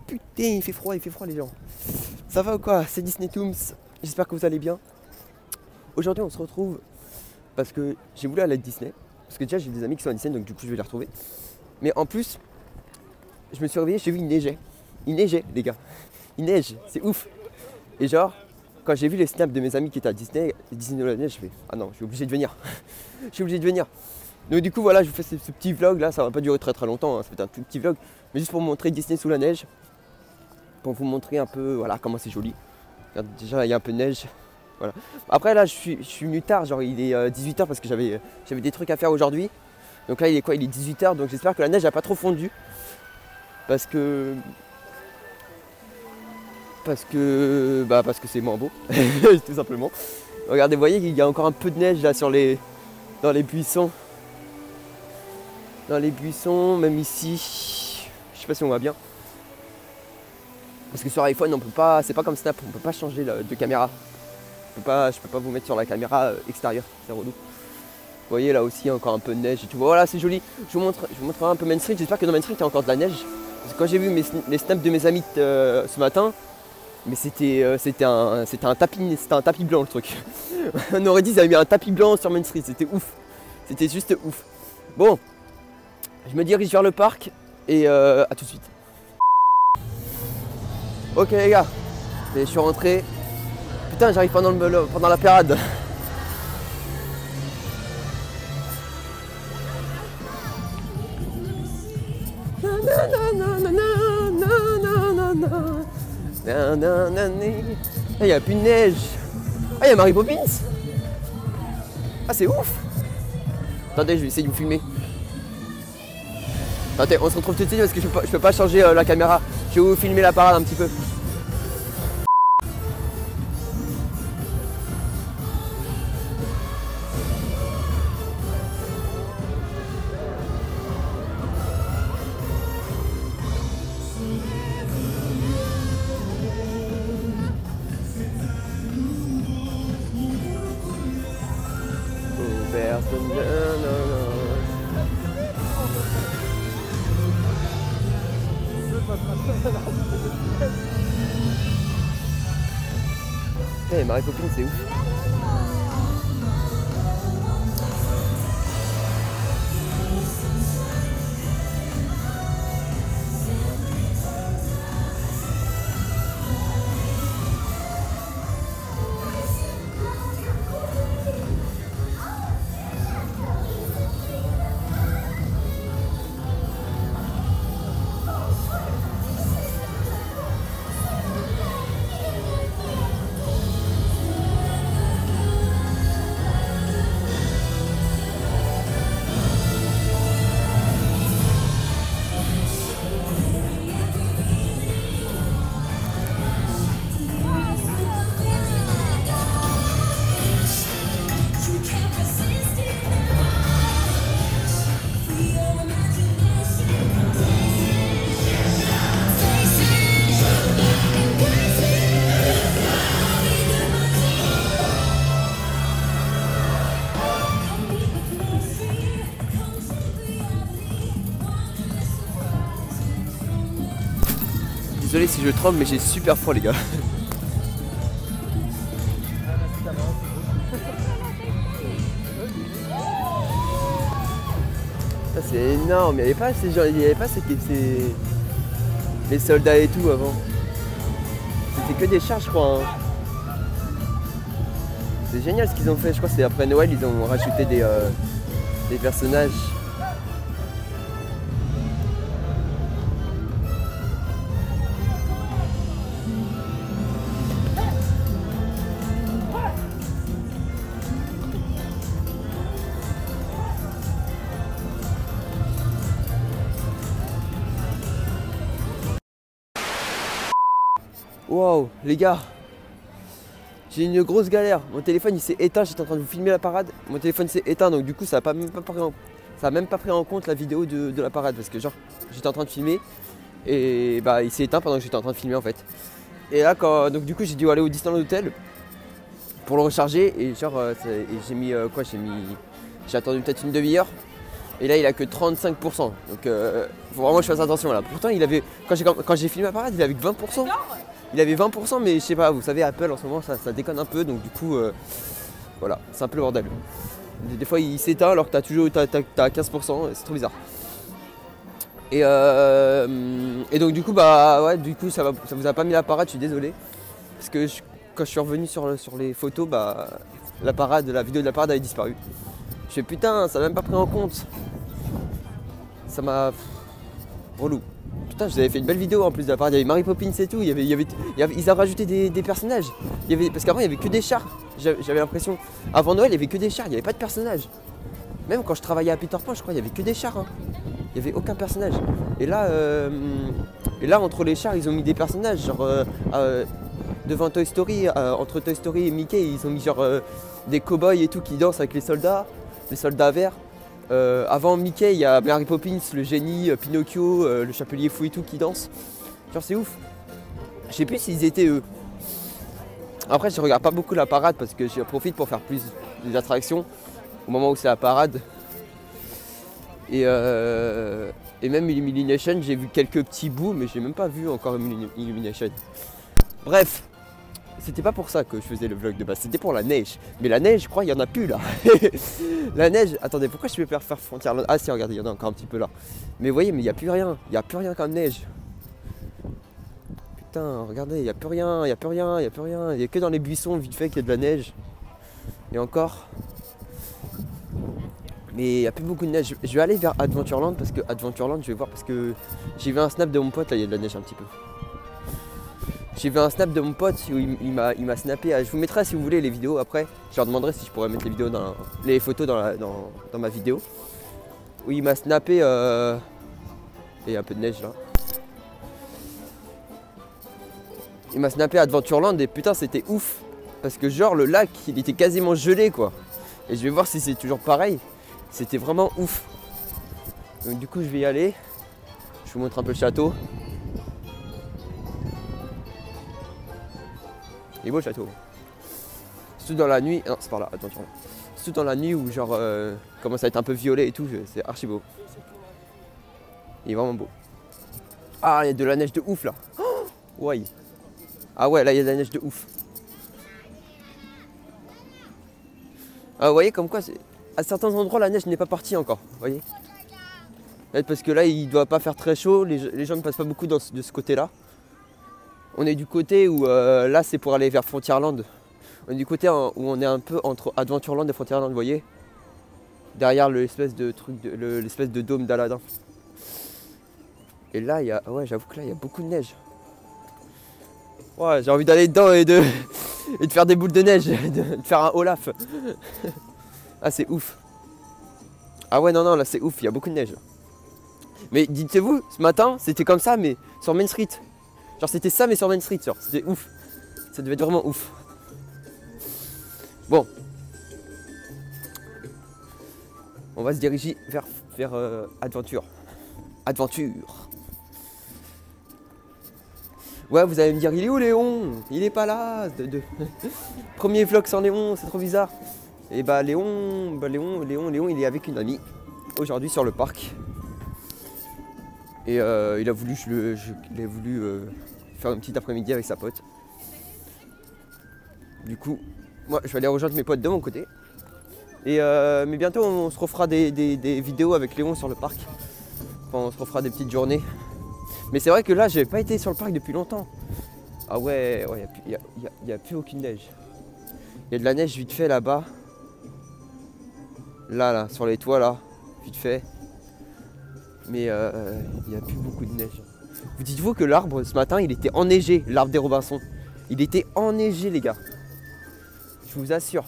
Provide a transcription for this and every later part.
putain, il fait froid les gens. Ça va ou quoi? C'est Disney Toons, j'espère que vous allez bien. Aujourd'hui on se retrouve parce que j'ai voulu aller à Disney. Parce que déjà j'ai des amis qui sont à Disney donc du coup je vais les retrouver. Mais en plus, je me suis réveillé, j'ai vu il neigeait. Il neigeait les gars. Il neige, c'est ouf. Et genre, quand j'ai vu les snaps de mes amis qui étaient à Disney de la neige, je fais ah non, je suis obligé de venir. Je suis obligé de venir. Donc du coup voilà, je vous fais ce petit vlog là, ça va pas durer très longtemps, hein, ça va être un tout petit vlog, mais juste pour vous montrer Disney sous la neige, pour vous montrer un peu voilà comment c'est joli. Regarde, déjà il y a un peu de neige, voilà. Après là je suis venu tard, genre il est 18h parce que j'avais des trucs à faire aujourd'hui. Donc là il est quoi? Il est 18h, donc j'espère que la neige n'a pas trop fondu. Parce que c'est moins beau, tout simplement. Regardez, vous voyez qu'il y a encore un peu de neige là dans les buissons. Dans les buissons, même ici, je sais pas si on voit bien. Parce que sur iPhone, on peut pas, c'est pas comme Snap, on peut pas changer de caméra. Je peux pas vous mettre sur la caméra extérieure, c'est relou. Vous voyez là aussi, il y a encore un peu de neige et tout. Voilà, c'est joli. Je vous montrerai un peu Main Street. J'espère que dans Main Street, il y a encore de la neige. Parce que quand j'ai vu les snaps de mes amis ce matin, mais c'était un tapis blanc le truc. On aurait dit qu'ils avaient mis un tapis blanc sur Main Street, c'était ouf. C'était juste ouf. Bon. Je me dirige vers le parc et à tout de suite. Ok les gars, je suis rentré. Putain, j'arrive pendant la parade. Il n'y a plus de neige. Ah, il y a Mary Poppins. Ah, c'est ouf. Attendez, je vais essayer de vous filmer. Attendez, on se retrouve tout de suite parce que je peux pas changer la caméra. Je vais vous filmer la parade un petit peu. Hey, Mary Poppins, c'est ouf. Désolé si je tremble mais j'ai super froid les gars. Ça c'est énorme, il n'y avait pas ces gens, les soldats et tout avant. C'était que des chars je crois. Hein. C'est génial ce qu'ils ont fait, je crois que c'est après Noël ils ont rajouté des personnages. Wow, les gars, j'ai une grosse galère. Mon téléphone il s'est éteint, j'étais en train de vous filmer la parade. Mon téléphone s'est éteint donc du coup ça a même pas pris en compte la vidéo de la parade parce que genre j'étais en train de filmer et bah il s'est éteint pendant que j'étais en train de filmer en fait. Et là donc du coup j'ai dû aller au Disneyland Hotel pour le recharger et genre j'ai attendu peut-être une demi-heure. Et là il a que 35%. Donc faut vraiment que je fasse attention là. Pourtant il avait. Quand j'ai filmé la parade, il avait que 20%. Il avait 20%, mais je sais pas, vous savez Apple en ce moment ça déconne un peu, donc du coup voilà, c'est un peu le bordel. Des fois il s'éteint alors que t'as 15%, c'est trop bizarre. Et donc du coup bah ouais, du coup ça vous a pas mis la parade, je suis désolé. Parce que quand je suis revenu sur les photos, bah la vidéo de la parade avait disparu. Je fais putain, ça m'a même pas pris en compte. Ça m'a relou. Putain, je vous avais fait une belle vidéo en plus de la parade, il y avait Mary Poppins et tout, ils ont rajouté des personnages. Parce qu'avant il y avait que des chars, j'avais l'impression. Avant Noël il y avait que des chars, il n'y avait pas de personnages. Même quand je travaillais à Peter Pan, je crois il y avait que des chars. Hein. Il n'y avait aucun personnage. Et là, entre les chars, ils ont mis des personnages. Genre, devant Toy Story, entre Toy Story et Mickey, ils ont mis genre des cow-boys et tout qui dansent avec les soldats verts. Avant Mickey, il y a Mary Poppins, le génie, Pinocchio, le chapelier fou et tout qui dansent. Genre, c'est ouf. Je sais plus s'ils étaient eux. Après, je regarde pas beaucoup la parade parce que j'en profite pour faire plus d'attractions au moment où c'est la parade. Et même Illumination, j'ai vu quelques petits bouts, mais j'ai même pas vu encore Illumination. Bref, c'était pas pour ça que je faisais le vlog de base, c'était pour la neige. Mais la neige, je crois, il y en a plus là. La neige, attendez, pourquoi je vais faire Frontierland? Ah si, regardez, il y en a encore un petit peu là. Mais vous voyez, mais il n'y a plus rien, comme neige. Putain, regardez, il n'y a plus rien, il n'y a que dans les buissons, vite fait, qu'il y a de la neige. Et encore. Mais il n'y a plus beaucoup de neige. Je vais aller vers Adventureland parce que Adventureland, je vais voir parce que j'ai vu un snap de mon pote, là il y a de la neige un petit peu. J'ai vu un snap de mon pote où il m'a snappé. Je vous mettrai si vous voulez les vidéos après. Je leur demanderai si je pourrais mettre les photos dans ma vidéo. Où il m'a snappé et il y a un peu de neige là. Il m'a snappé Adventureland et putain c'était ouf. Parce que genre le lac il était quasiment gelé quoi. Et je vais voir si c'est toujours pareil. C'était vraiment ouf. Donc du coup je vais y aller. Je vous montre un peu le château. Il est beau le château. Surtout dans la nuit. Non c'est par là, attention. Surtout dans la nuit où genre commence à être un peu violet et tout, c'est archi beau. Il est vraiment beau. Ah il y a de la neige de ouf là. Oh ouais. Ah ouais là il y a de la neige de ouf. Ah vous voyez comme quoi à certains endroits la neige n'est pas partie encore, vous voyez. Parce que là il doit pas faire très chaud, les gens ne passent pas beaucoup de ce côté là. On est du côté où là c'est pour aller vers Frontierland. On est du côté où on est un peu entre Adventureland et Frontierland, vous voyez. Derrière l'espèce de truc, l'espèce de dôme d'Aladin. Et là ouais j'avoue que là il y a beaucoup de neige. Ouais j'ai envie d'aller dedans et de faire des boules de neige, de faire un Olaf. Ah c'est ouf. Ah ouais non là c'est ouf, il y a beaucoup de neige. Mais dites-vous, ce matin c'était comme ça mais sur Main Street. Genre c'était ça mais sur Main Street, c'était ouf. Ça devait être vraiment ouf. Bon. On va se diriger vers Adventure. Ouais vous allez me dire il est où Léon? Il est pas là. Premier vlog sans Léon, c'est trop bizarre. Et bah Léon il est avec une amie aujourd'hui sur le parc. Et il a voulu, faire une petite après-midi avec sa pote. Du coup, moi je vais aller rejoindre mes potes de mon côté. Et mais bientôt on se refera des vidéos avec Léon sur le parc. Enfin, on se refera des petites journées. Mais c'est vrai que là j'avais pas été sur le parc depuis longtemps. Ah ouais, il n'y a plus aucune neige. Il y a de la neige vite fait là-bas. Là, sur les toits là, vite fait. Mais il n'y a plus beaucoup de neige. Vous dites-vous que l'arbre ce matin il était enneigé, l'arbre des Robinson. Il était enneigé les gars. Je vous assure.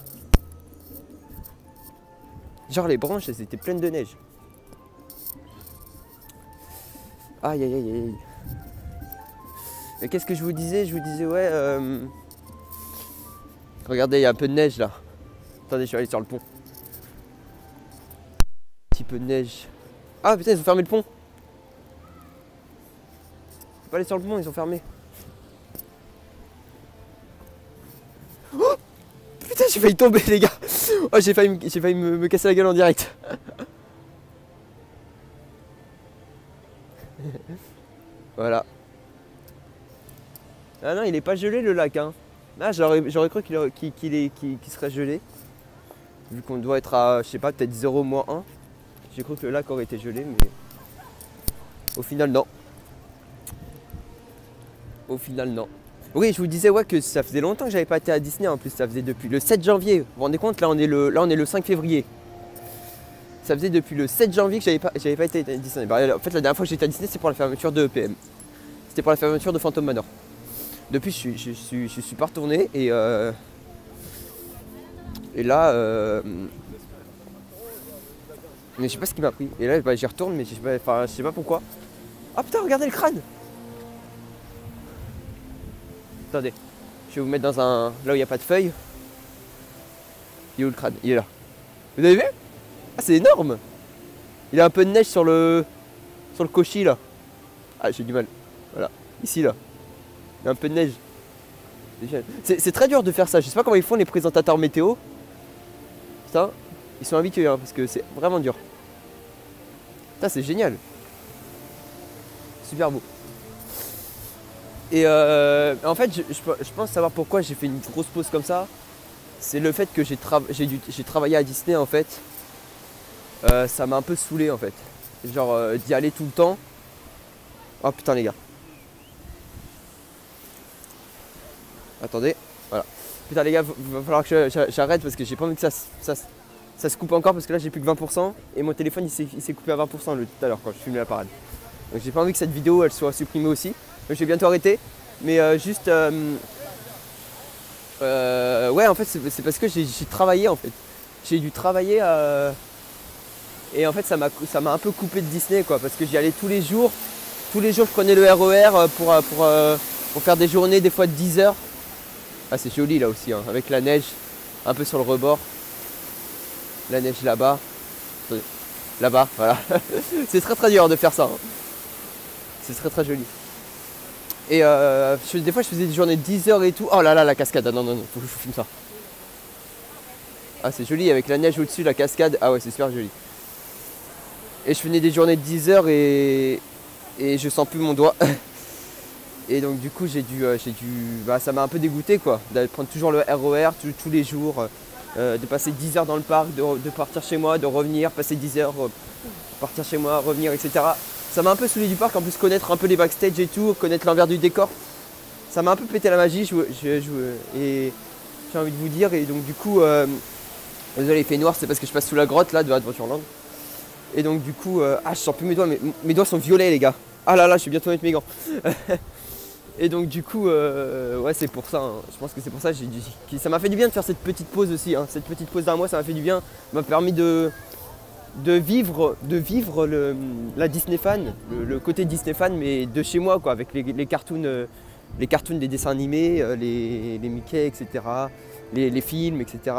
Genre les branches elles étaient pleines de neige. Aïe aïe aïe aïe. Mais qu'est-ce que je vous disais? Je vous disais ouais regardez il y a un peu de neige là. Attendez je vais aller sur le pont. Un petit peu de neige. Ah putain ils ont fermé le pont. Faut pas aller sur le pont, ils ont fermé. Oh putain j'ai failli tomber les gars. Oh j'ai failli me casser la gueule en direct. Voilà. Ah non, il est pas gelé le lac, hein. Ah, j'aurais cru qu'il serait gelé. Vu qu'on doit être à, je sais pas, peut-être 0 moins 1. J'ai cru que le lac aurait été gelé, mais au final non. Au final non. Oui, je vous disais ouais que ça faisait longtemps que j'avais pas été à Disney en plus, ça faisait depuis le 7 janvier. Vous vous rendez compte, là on est le 5 février. Ça faisait depuis le 7 janvier que j'avais pas été à Disney. Bah, en fait la dernière fois que j'étais à Disney c'est pour la fermeture de EPM. C'était pour la fermeture de Phantom Manor. Depuis je suis pas retourné et là mais je sais pas ce qui m'a pris. Et là bah, j'y retourne mais je sais pas pourquoi. Ah putain regardez le crâne. Attendez, je vais vous mettre dans un. Là où il n'y a pas de feuilles. Il est où le crâne? Il est là. Vous avez vu? Ah c'est énorme! Il a un peu de neige sur le cochis là. Ah j'ai du mal. Voilà. Ici là. Il y a un peu de neige. C'est très dur de faire ça. Je sais pas comment ils font les présentateurs météo. Putain, ils sont habitués hein, parce que c'est vraiment dur. Putain c'est génial. Super beau. Et en fait, je pense savoir pourquoi j'ai fait une grosse pause comme ça. C'est le fait que j'ai travaillé à Disney en fait. Ça m'a un peu saoulé en fait. Genre d'y aller tout le temps. Oh putain les gars. Attendez, voilà. Putain les gars, va falloir que j'arrête parce que j'ai pas envie que ça se coupe encore parce que là j'ai plus que 20% et mon téléphone il s'est coupé à 20% tout à l'heure quand je filmais la parade. Donc j'ai pas envie que cette vidéo elle soit supprimée aussi. Donc je vais bientôt arrêter. Mais juste ouais en fait c'est parce que j'ai travaillé en fait. J'ai dû travailler et en fait ça m'a un peu coupé de Disney quoi parce que j'y allais tous les jours. Tous les jours je prenais le RER pour faire des journées des fois de 10 heures. Ah c'est joli là aussi hein, avec la neige un peu sur le rebord. La neige là-bas. Là-bas, voilà. C'est très dur de faire ça. Hein. C'est très joli. Et des fois je faisais des journées de 10 heures et tout. Oh là là la cascade, ah, non, faut que je filme ça. Ah c'est joli avec la neige au-dessus, la cascade. Ah ouais c'est super joli. Et je faisais des journées de 10 heures et je sens plus mon doigt. Et donc du coup ça m'a un peu dégoûté quoi. D'aller prendre toujours le RER tous les jours. De passer 10 heures dans le parc, de partir chez moi, de revenir, passer 10 heures, partir chez moi, revenir, etc. Ça m'a un peu saoulé du parc, en plus connaître un peu les backstage et tout, connaître l'envers du décor. Ça m'a un peu pété la magie et j'ai envie de vous dire. Et donc du coup, désolé il fait noir, c'est parce que je passe sous la grotte là de Adventureland. Et donc du coup, je sens plus mes doigts, mes doigts sont violets les gars. Ah là là, je vais bientôt mettre mes gants. Et donc du coup, ouais c'est pour ça, hein. Je pense que c'est pour ça que ça m'a fait du bien de faire cette petite pause aussi. Hein. Cette petite pause d'un mois, ça m'a fait du bien, m'a permis de vivre la Disney fan, le côté Disney fan, mais de chez moi quoi, avec les cartoons des dessins animés, les Mickey, etc. Les films, etc.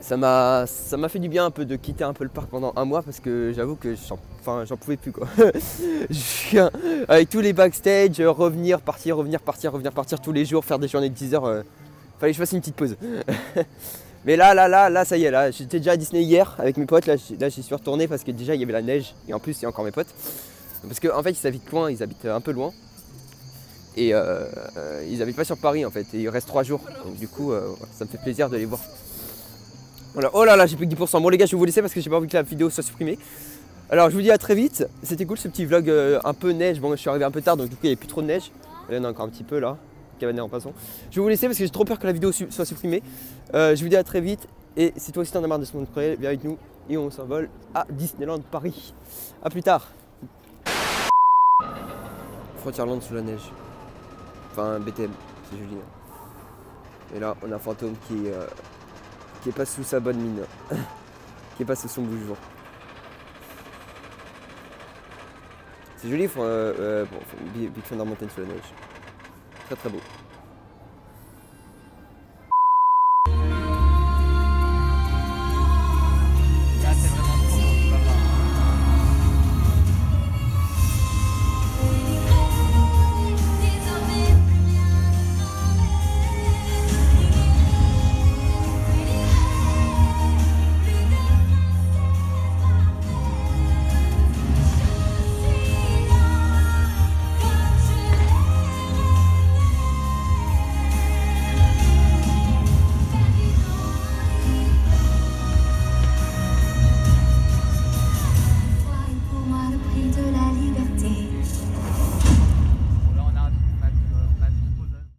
Ça m'a fait du bien un peu de quitter un peu le parc pendant un mois parce que j'avoue que j'en pouvais plus quoi. Avec tous les backstage, revenir, partir tous les jours, faire des journées de 10 heures, fallait que je fasse une petite pause. Mais là ça y est, là j'étais déjà à Disney hier avec mes potes, là j'y suis retourné parce que déjà il y avait la neige et en plus il y a encore mes potes. Parce qu'en fait ils habitent loin, ils habitent un peu loin. Et ils habitent pas sur Paris en fait, et il reste 3 jours. Donc du coup ça me fait plaisir de les voir. Voilà. Oh là là, j'ai plus que 10%. Bon les gars, je vais vous laisser parce que j'ai pas envie que la vidéo soit supprimée. Alors je vous dis à très vite. C'était cool ce petit vlog un peu neige. Bon je suis arrivé un peu tard donc du coup il n'y avait plus trop de neige. Là il y en a encore un petit peu là. Cavaner en passant. Je vais vous laisser parce que j'ai trop peur que la vidéo soit supprimée. Je vous dis à très vite. Et si toi aussi t'en as marre de ce monde près, viens avec nous et on s'envole à Disneyland Paris. A plus tard. Frontierland sous la neige. Enfin BTM, c'est joli. Hein. Et là on a un fantôme qui est pas sous sa bonne mine, qui est pas sous son beau jour. C'est joli, Big Thunder Mountain sous la neige. Très beau.